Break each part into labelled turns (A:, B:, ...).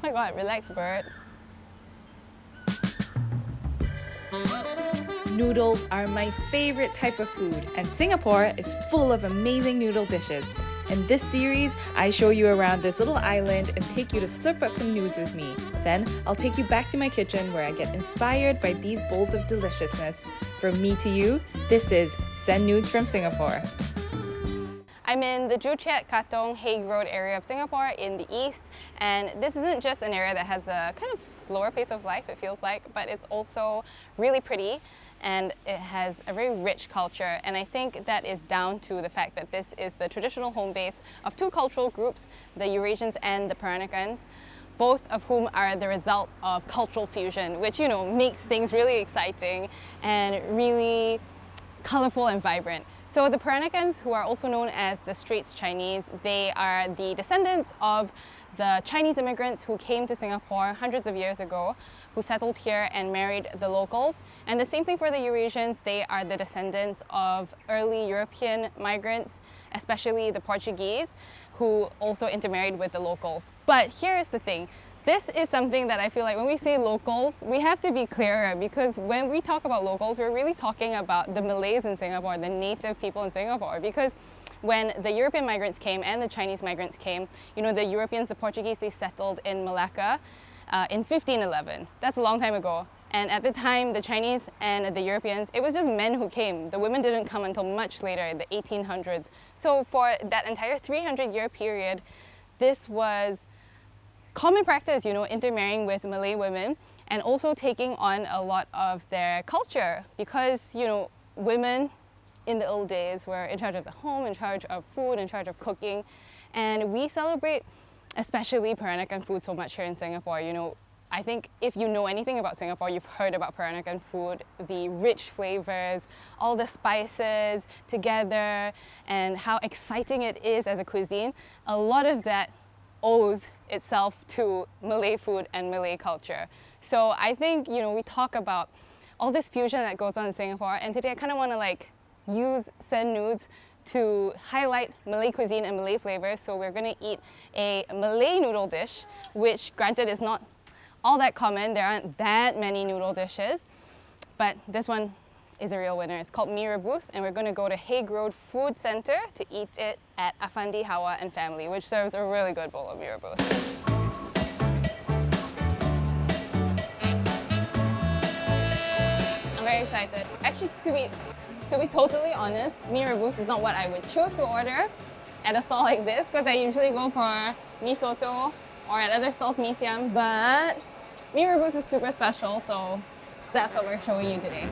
A: my god, relax, bird.
B: Noodles are my favorite type of food, and Singapore is full of amazing noodle dishes. In this series, I show you around this little island and take you to slurp up some noodles with me. Then, I'll take you back to my kitchen where I get inspired by these bowls of deliciousness. From me to you, this is Send Noodz from Singapore.
A: I'm in the Joo Chiat, Katong, Haig Road area of Singapore in the east, and this isn't just an area that has a kind of slower pace of life, it feels like, but it's also really pretty and it has a very rich culture, and I think that is down to the fact that this is the traditional home base of two cultural groups, the Eurasians and the Peranakans, both of whom are the result of cultural fusion, which, you know, makes things really exciting and really colorful and vibrant. So the Peranakans, who are also known as the Straits Chinese, they are the descendants of the Chinese immigrants who came to Singapore hundreds of years ago, who settled here and married the locals. And the same thing for the Eurasians, they are the descendants of early European migrants, especially the Portuguese, who also intermarried with the locals. But here's the thing. This is something that I feel like when we say locals, we have to be clearer, because when we talk about locals, we're really talking about the Malays in Singapore, the native people in Singapore. Because when the European migrants came and the Chinese migrants came, you know, the Europeans, the Portuguese, they settled in Malacca in 1511. That's a long time ago. And at the time, the Chinese and the Europeans, it was just men who came. The women didn't come until much later, in the 1800s. So for that entire 300-year period, this was common practice, you know, intermarrying with Malay women and also taking on a lot of their culture, because, you know, women in the old days were in charge of the home, in charge of food, in charge of cooking. And we celebrate especially Peranakan food so much here in Singapore. You know, I think if you know anything about Singapore, you've heard about Peranakan food, the rich flavors, all the spices together, and how exciting it is as a cuisine. A lot of that owes itself to Malay food and Malay culture. So I think, you know, we talk about all this fusion that goes on in Singapore, and today I kind of want to like use Send Noodz to highlight Malay cuisine and Malay flavors. So we're going to eat a Malay noodle dish, which granted is not all that common. There aren't that many noodle dishes, but this one is a real winner. It's called Mee Rebus, and we're going to go to Haig Road Food Centre to eat it at Afandi Hawa Family, which serves a really good bowl of Mee Rebus. I'm very excited. Actually, to be totally honest, Mee Rebus is not what I would choose to order at a stall like this, because I usually go for mee soto or at other stalls mee siam, but Mee Rebus is super special, so that's what we're showing you today.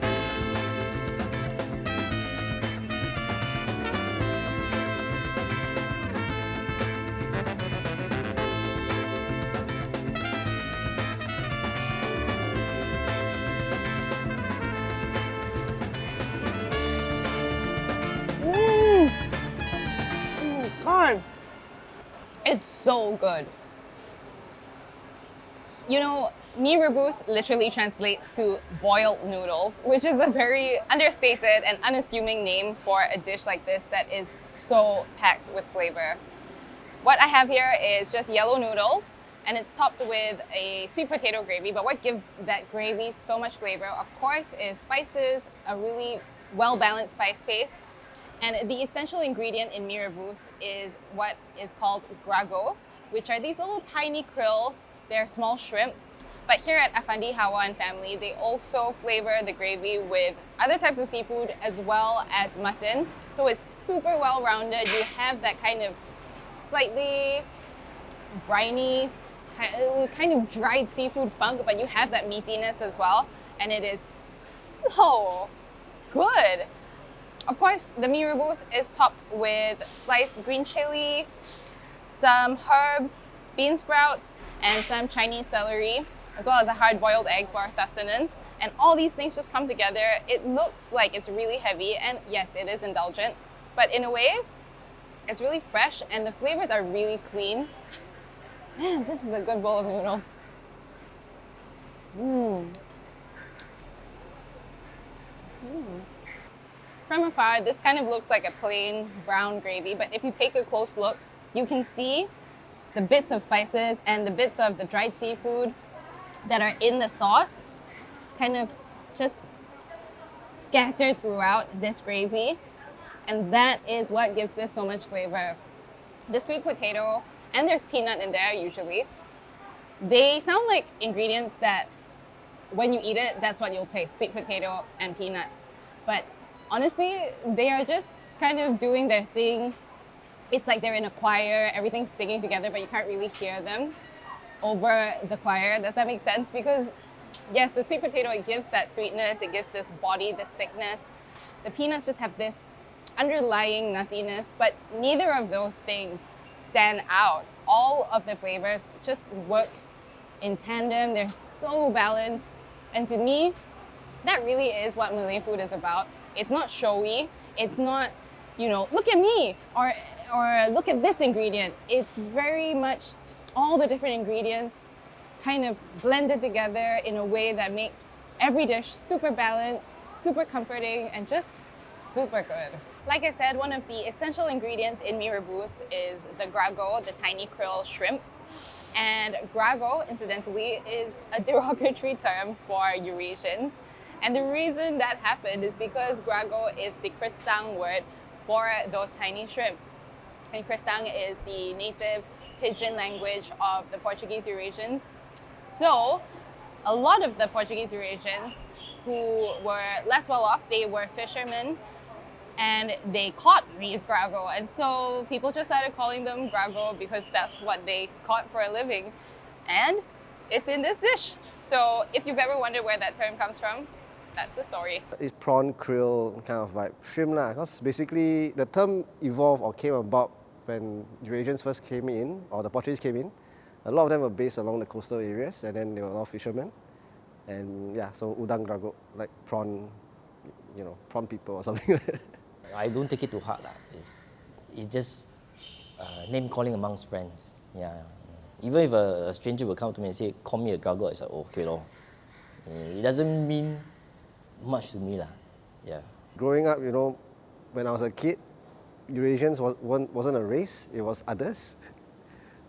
A: God, it's so good. You know, Mee Rebus literally translates to boiled noodles, which is a very understated and unassuming name for a dish like this that is so packed with flavor. What I have here is just yellow noodles, and it's topped with a sweet potato gravy, but what gives that gravy so much flavor, of course, is spices, a really well-balanced spice base. And the essential ingredient in Mee Rebus is what is called grago, which are these little tiny krill. They're small shrimp. But here at Afandi Hawa Family, they also flavor the gravy with other types of seafood as well as mutton. So it's super well-rounded. You have that kind of slightly briny, kind of dried seafood funk, but you have that meatiness as well. And it is so good. Of course, the Mee Rebus is topped with sliced green chili, some herbs, bean sprouts, and some Chinese celery, as well as a hard-boiled egg for our sustenance. And all these things just come together. It looks like it's really heavy, and yes, it is indulgent, but in a way, it's really fresh and the flavors are really clean. Man, this is a good bowl of noodles. From afar, this kind of looks like a plain brown gravy, but if you take a close look, you can see the bits of spices and the bits of the dried seafood that are in the sauce kind of just scattered throughout this gravy. And that is what gives this so much flavor. The sweet potato, and there's peanut in there usually, they sound like ingredients that when you eat it, that's what you'll taste, sweet potato and peanut. But honestly, they are just kind of doing their thing. It's like they're in a choir, everything's singing together, but you can't really hear them over the choir. Does that make sense? Because yes, the sweet potato, it gives that sweetness, it gives this body, this thickness. The peanuts just have this underlying nuttiness, but neither of those things stand out. All of the flavors just work in tandem. They're so balanced. And to me, that really is what Malay food is about. It's not showy. It's not, look at me or look at this ingredient. It's very much all the different ingredients kind of blended together in a way that makes every dish super balanced, super comforting, and just super good. Like I said, one of the essential ingredients in Mee Rebus is the grago, the tiny krill shrimp. And grago, incidentally, is a derogatory term for Eurasians. And the reason that happened is because grago is the Kristang word for those tiny shrimp. And Kristang is the native pidgin language of the Portuguese Eurasians. So a lot of the Portuguese Eurasians who were less well off, they were fishermen and they caught these grago. And so people just started calling them grago because that's what they caught for a living. And it's in this dish. So if you've ever wondered where that term comes from, that's the story.
C: It's prawn, krill, kind of like shrimp lah. Because basically the term evolved or came about when Eurasians first came in, or the Portuguese came in. A lot of them were based along the coastal areas, and then they were all fishermen. And yeah, so udang grago, like prawn, prawn people or something like that.
D: I don't take it too hard. It's just name calling amongst friends. Yeah. Even if a stranger will come to me and say, call me a grago, it's like, okay lor. It doesn't mean much to me lah. Yeah.
C: Growing up, when I was a kid, Eurasians wasn't a race, it was others.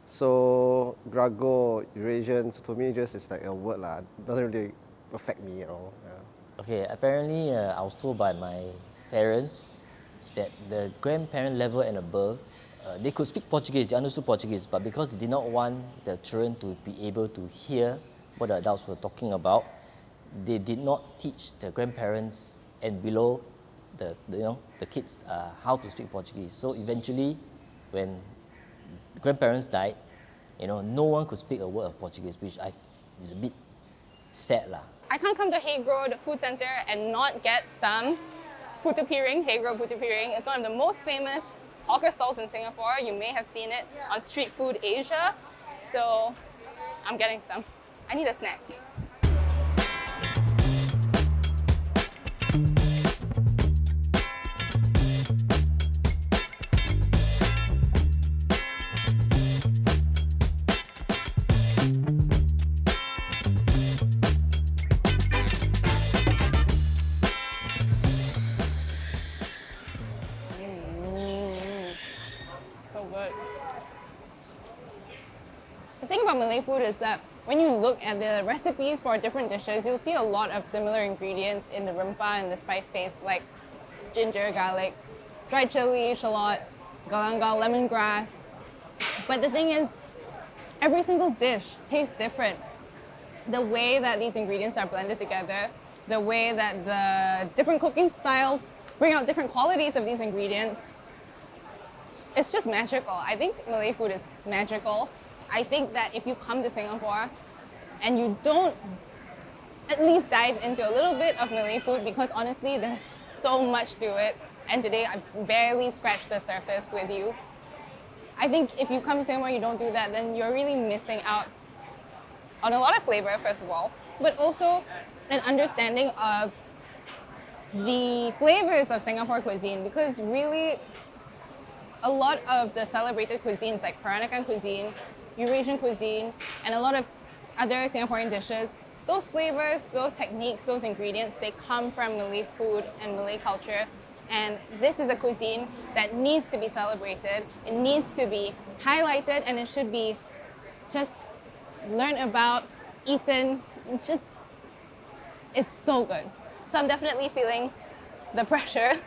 C: So grago, Eurasians, to me just is like a word lah. Doesn't really affect me at all. Yeah.
D: Okay, apparently I was told by my parents that the grandparent level and above, they could speak Portuguese, they understood Portuguese, but because they did not want the children to be able to hear what the adults were talking about, they did not teach the grandparents and below the kids how to speak Portuguese. So eventually, when the grandparents died, no one could speak a word of Portuguese, which is a bit sad lah.
A: I can't come to Haig Road Food Center and not get some putu piring, Haig Road putu piring. It's one of the most famous hawker stalls in Singapore. You may have seen it on Street Food Asia. So I'm getting some. I need a snack. The thing about Malay food is that when you look at the recipes for different dishes, you'll see a lot of similar ingredients in the rempah and the spice paste, like ginger, garlic, dried chili, shallot, galangal, lemongrass. But the thing is, every single dish tastes different. The way that these ingredients are blended together, the way that the different cooking styles bring out different qualities of these ingredients, it's just magical. I think Malay food is magical. I think that if you come to Singapore and you don't at least dive into a little bit of Malay food, because honestly, there's so much to it. And today, I barely scratched the surface with you. I think if you come to Singapore and you don't do that, then you're really missing out on a lot of flavor, first of all, but also an understanding of the flavors of Singapore cuisine, because really, a lot of the celebrated cuisines like Peranakan cuisine, Eurasian cuisine, and a lot of other Singaporean dishes, those flavors, those techniques, those ingredients, they come from Malay food and Malay culture. And this is a cuisine that needs to be celebrated, it needs to be highlighted, and it should be just learned about, eaten, just, it's so good. So I'm definitely feeling the pressure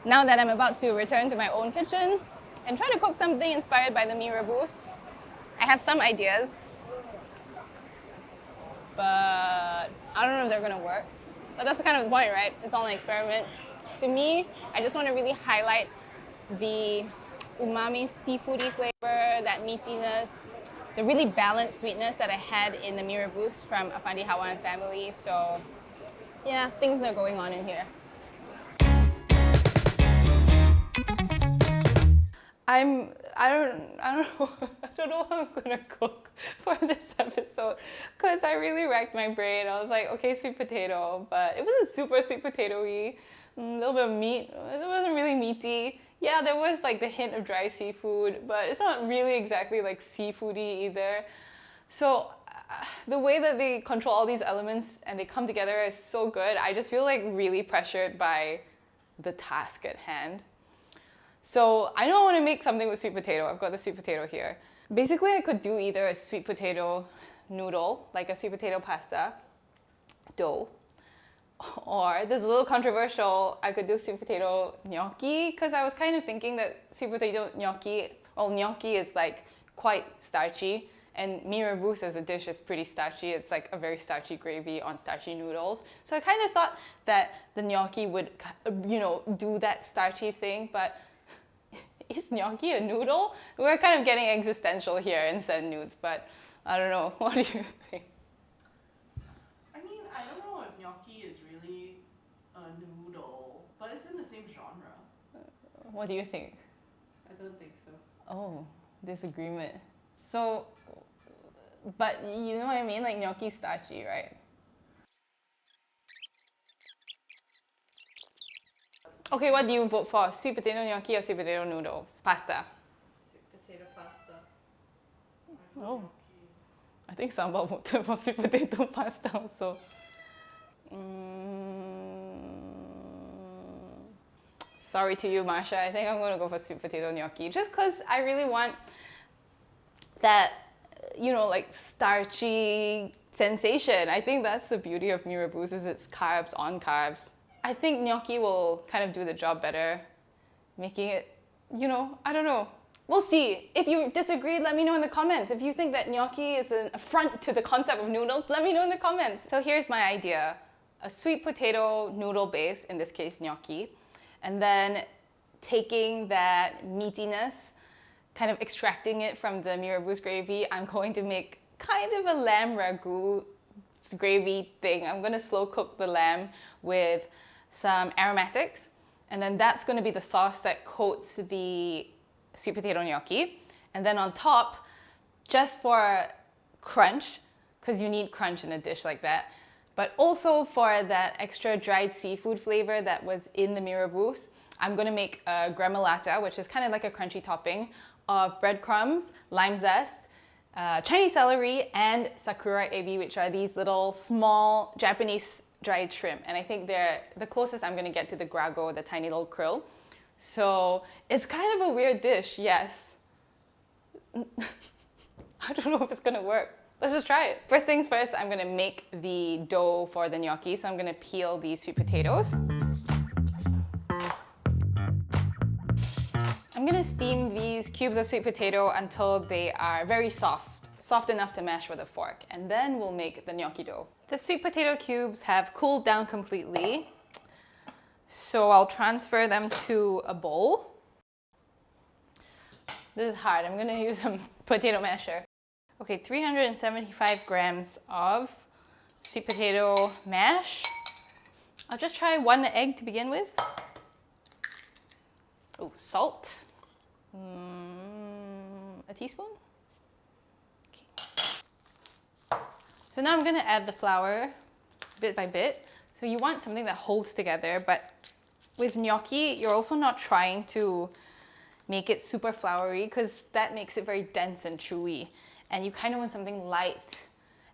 A: now that I'm about to return to my own kitchen and try to cook something inspired by the Mee Rebus. I have some ideas, but I don't know if they're gonna work. But that's kind of the point, right? It's all an experiment. To me, I just want to really highlight the umami seafoody flavor, that meatiness, the really balanced sweetness that I had in the Mee Rebus from Afandi Hawa Family. So yeah, things are going on in here. I don't know what I'm gonna cook for this episode because I really racked my brain. I was like, okay, sweet potato, but it wasn't super sweet potato-y. A little bit of meat. It wasn't really meaty. Yeah, there was like the hint of dry seafood, but it's not really exactly like seafoody either. So the way that they control all these elements and they come together is so good. I just feel like really pressured by the task at hand. So I know I want to make something with sweet potato. I've got the sweet potato here. Basically, I could do either a sweet potato noodle, like a sweet potato pasta dough, or this is a little controversial, I could do sweet potato gnocchi, because I was kind of thinking that sweet potato gnocchi, well, gnocchi is like quite starchy, and Mee Rebus as a dish is pretty starchy. It's like a very starchy gravy on starchy noodles. So I kind of thought that the gnocchi would, do that starchy thing, but is gnocchi a noodle? We're kind of getting existential here in Noodz, but I don't know. What do you think?
E: I mean, I don't know if gnocchi is really a noodle, but it's in the same genre.
A: What do you think?
E: I don't think so.
A: Oh, disagreement. So, but you know what I mean? Like gnocchi starchy, right? Okay, what do you vote for? Sweet potato gnocchi or sweet potato noodles? Pasta.
E: Sweet potato pasta.
A: Oh. I think Samba voted for sweet potato pasta also. Sorry to you, Masha. I think I'm going to go for sweet potato gnocchi just because I really want that, like starchy sensation. I think that's the beauty of Mee Rebus is it's carbs on carbs. I think gnocchi will kind of do the job better, making it, I don't know. We'll see. If you disagree, let me know in the comments. If you think that gnocchi is an affront to the concept of noodles, let me know in the comments. So here's my idea. A sweet potato noodle base, in this case gnocchi, and then taking that meatiness, kind of extracting it from the Mee Rebus gravy, I'm going to make kind of a lamb ragu gravy thing. I'm going to slow cook the lamb with some aromatics, and then that's going to be the sauce that coats the sweet potato gnocchi. And then on top, just for crunch, because you need crunch in a dish like that, but also for that extra dried seafood flavor that was in the Mee Rebus, I'm going to make a gremolata, which is kind of like a crunchy topping of breadcrumbs, lime zest, Chinese celery, and sakura ebi, which are these little small Japanese dried shrimp. And I think they're the closest I'm going to get to the grago, the tiny little krill. So it's kind of a weird dish, yes. I don't know if it's going to work. Let's just try it. First things first, I'm going to make the dough for the gnocchi. So I'm going to peel these sweet potatoes. I'm going to steam these cubes of sweet potato until they are very soft enough to mash with a fork, and then we'll make the gnocchi dough. The sweet potato cubes have cooled down completely, so I'll transfer them to a bowl. This is hard. I'm going to use some potato masher. Okay, 375 grams of sweet potato mash. I'll just try 1 egg to begin with. Oh, salt. A teaspoon? Okay. So now I'm going to add the flour bit by bit. So you want something that holds together, but with gnocchi, you're also not trying to make it super floury because that makes it very dense and chewy. And you kind of want something light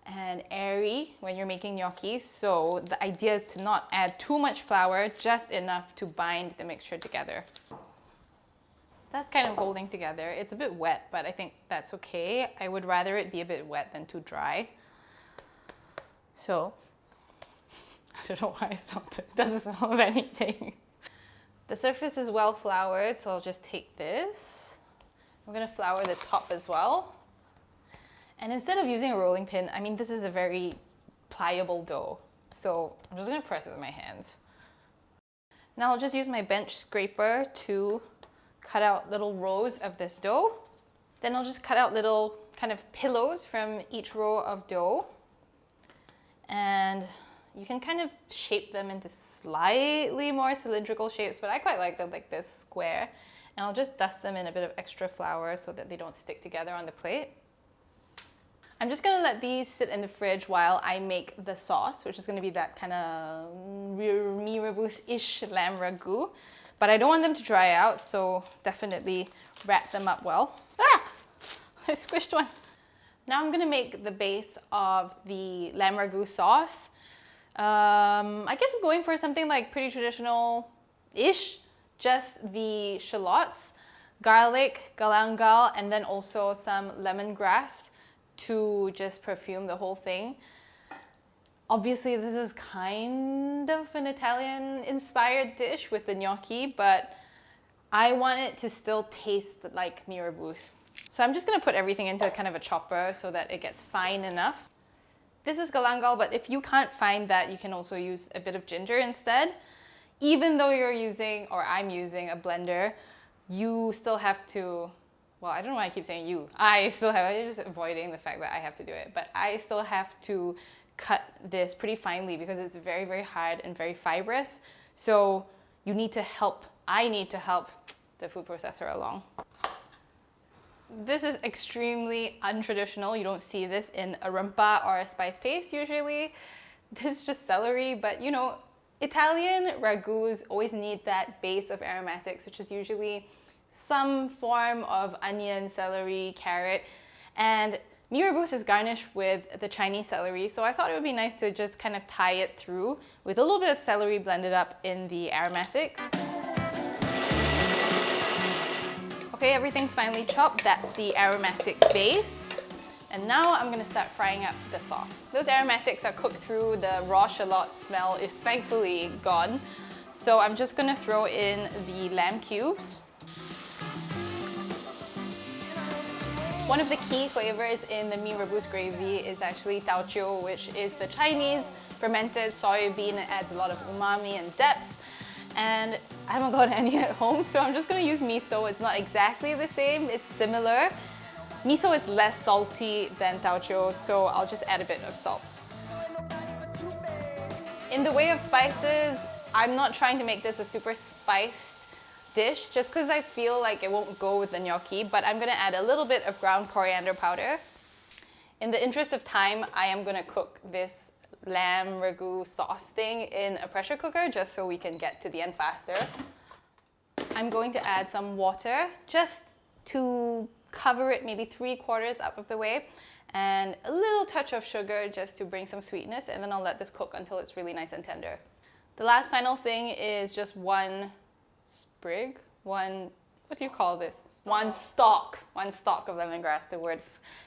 A: and airy when you're making gnocchi. So the idea is to not add too much flour, just enough to bind the mixture together. That's kind of holding together. It's a bit wet, but I think that's okay. I would rather it be a bit wet than too dry. So, I don't know why I stopped it. It doesn't smell of anything. The surface is well floured, so I'll just take this. I'm gonna flour the top as well. And instead of using a rolling pin, I mean, this is a very pliable dough. So I'm just gonna press it with my hands. Now I'll just use my bench scraper to cut out little rows of this dough. Then I'll just cut out little kind of pillows from each row of dough. And you can kind of shape them into slightly more cylindrical shapes, but I quite like them like this, square. And I'll just dust them in a bit of extra flour so that they don't stick together on the plate. I'm just gonna let these sit in the fridge while I make the sauce, which is gonna be that kind of Mee Rebus-ish lamb ragu. But I don't want them to dry out, so definitely wrap them up well. Ah! I squished one. Now I'm gonna make the base of the lamb ragu sauce. I guess I'm going for something like pretty traditional-ish. Just the shallots, garlic, galangal, and then also some lemongrass to just perfume the whole thing. Obviously, this is kind of an Italian-inspired dish with the gnocchi, but I want it to still taste like Mee Rebus. So I'm just gonna put everything into kind of a chopper so that it gets fine enough. This is galangal, but if you can't find that, you can also use a bit of ginger instead. Even though you're using, or I'm using a blender, you still have to, well, I don't know why I keep saying you. I'm just avoiding the fact that I have to do it, but I still have to cut this pretty finely because it's very, very hard and very fibrous. So you need to help, I need to help the food processor along. This is extremely untraditional. You don't see this in a rumpa or a spice paste usually. This is just celery, but you know, Italian ragus always need that base of aromatics, which is usually some form of onion, celery, carrot, and Mee Rebus is garnished with the Chinese celery, so I thought it would be nice to just kind of tie it through with a little bit of celery blended up in the aromatics. Okay, everything's finally chopped. That's the aromatic base. And now I'm gonna start frying up the sauce. Those aromatics are cooked through, the raw shallot smell is thankfully gone. So I'm just gonna throw in the lamb cubes. One of the key flavors in the Mee Rebus gravy is actually taucho, which is the Chinese fermented soybean. It adds a lot of umami and depth. And I haven't got any at home, so I'm just gonna use miso. It's not exactly the same, it's similar. Miso is less salty than taucho, so I'll just add a bit of salt. In the way of spices, I'm not trying to make this a super spiced dish just because I feel like it won't go with the gnocchi, but I'm gonna add a little bit of ground coriander powder. In the interest of time, I am gonna cook this lamb ragu sauce thing in a pressure cooker just so we can get to the end faster. I'm going to add some water just to cover it maybe 3/4 up of the way, and a little touch of sugar just to bring some sweetness, and then I'll let this cook until it's really nice and tender. The last final thing is just one sprig, what do you call this? One stalk of lemongrass. The word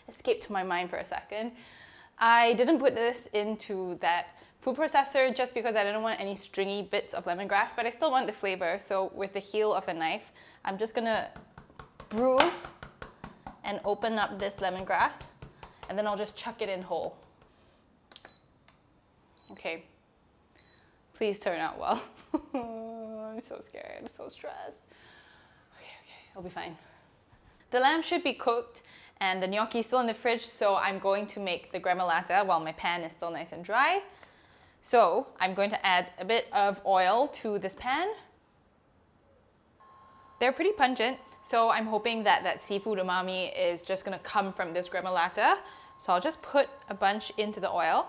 A: escaped my mind for a second. I didn't put this into that food processor just because I didn't want any stringy bits of lemongrass, but I still want the flavor. So with the heel of a knife, I'm just gonna bruise and open up this lemongrass, and then I'll just chuck it in whole. Okay, please turn out well. I'm so scared, I'm so stressed. Okay, I'll be fine. The lamb should be cooked and the gnocchi is still in the fridge, so I'm going to make the gremolata while my pan is still nice and dry. So I'm going to add a bit of oil to this pan. They're pretty pungent, so I'm hoping that that seafood umami is just gonna come from this gremolata. So I'll just put a bunch into the oil.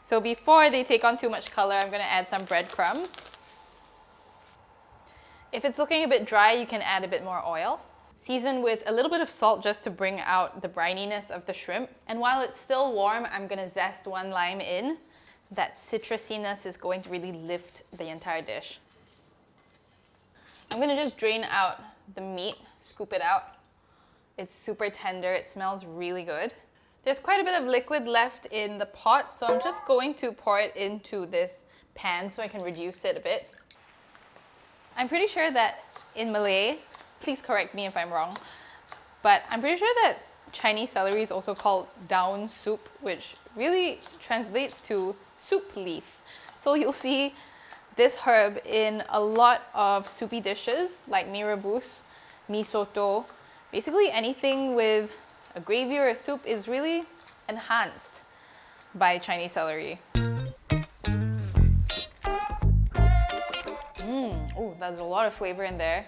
A: So before they take on too much color, I'm gonna add some breadcrumbs. If it's looking a bit dry, you can add a bit more oil. Season with a little bit of salt just to bring out the brininess of the shrimp. And while it's still warm, I'm gonna zest 1 lime in. That citrusiness is going to really lift the entire dish. I'm gonna just drain out the meat, scoop it out. It's super tender, it smells really good. There's quite a bit of liquid left in the pot, so I'm just going to pour it into this pan so I can reduce it a bit. I'm pretty sure that in Malay, please correct me if I'm wrong, but I'm pretty sure that Chinese celery is also called daun soup, which really translates to soup leaf. So you'll see this herb in a lot of soupy dishes like mee rebus, mee soto. Basically anything with a gravy or a soup is really enhanced by Chinese celery. Oh, there's a lot of flavor in there.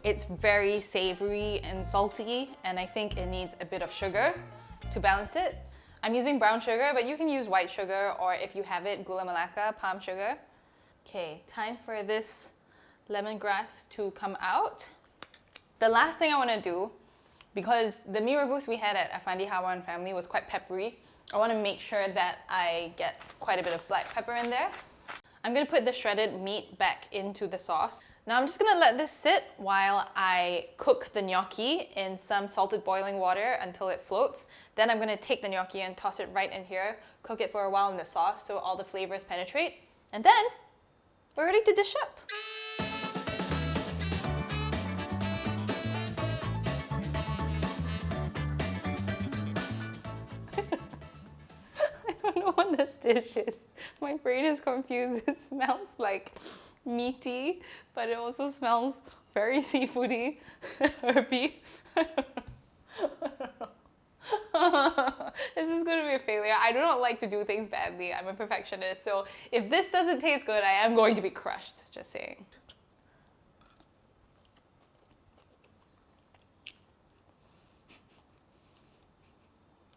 A: It's very savory and salty, and I think it needs a bit of sugar to balance it. I'm using brown sugar, but you can use white sugar, or if you have it, gula melaka, palm sugar. Okay, time for this lemongrass to come out. The last thing I want to do, because the Mee Rebus we had at Afandi Hawa Family was quite peppery, I want to make sure that I get quite a bit of black pepper in there. I'm going to put the shredded meat back into the sauce. Now I'm just going to let this sit while I cook the gnocchi in some salted boiling water until it floats. Then I'm going to take the gnocchi and toss it right in here, cook it for a while in the sauce so all the flavors penetrate, and then we're ready to dish up. I don't know what this dish is. My brain is confused. It smells like meaty, but it also smells very seafoody, herby. This is going to be a failure. I do not like to do things badly. I'm a perfectionist. So if this doesn't taste good, I am going to be crushed. Just saying.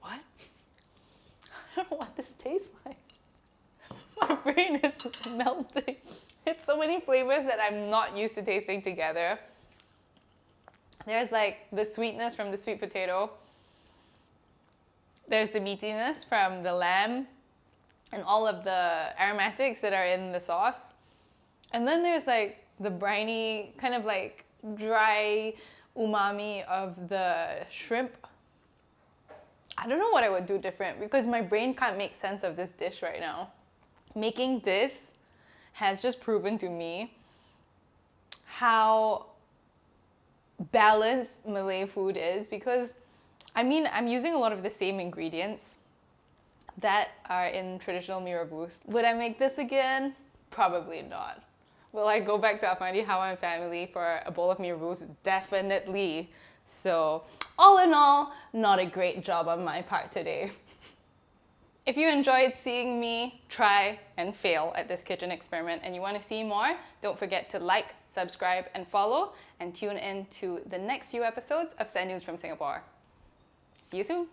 A: What? I don't know what this tastes like. My brain is melting. It's so many flavors that I'm not used to tasting together. There's like the sweetness from the sweet potato. There's the meatiness from the lamb and all of the aromatics that are in the sauce. And then there's like the briny, kind of like dry umami of the shrimp. I don't know what I would do different because my brain can't make sense of this dish right now. Making this has just proven to me how balanced Malay food is, because I mean, I'm using a lot of the same ingredients that are in traditional Mee Rebus. Would I make this again? Probably not. Will I go back to Afandi Hawa Family for a bowl of Mee Rebus? Definitely. So, all in all, not a great job on my part today. If you enjoyed seeing me try and fail at this kitchen experiment and you want to see more, don't forget to like, subscribe, and follow, and tune in to the next few episodes of Send News from Singapore. See you soon!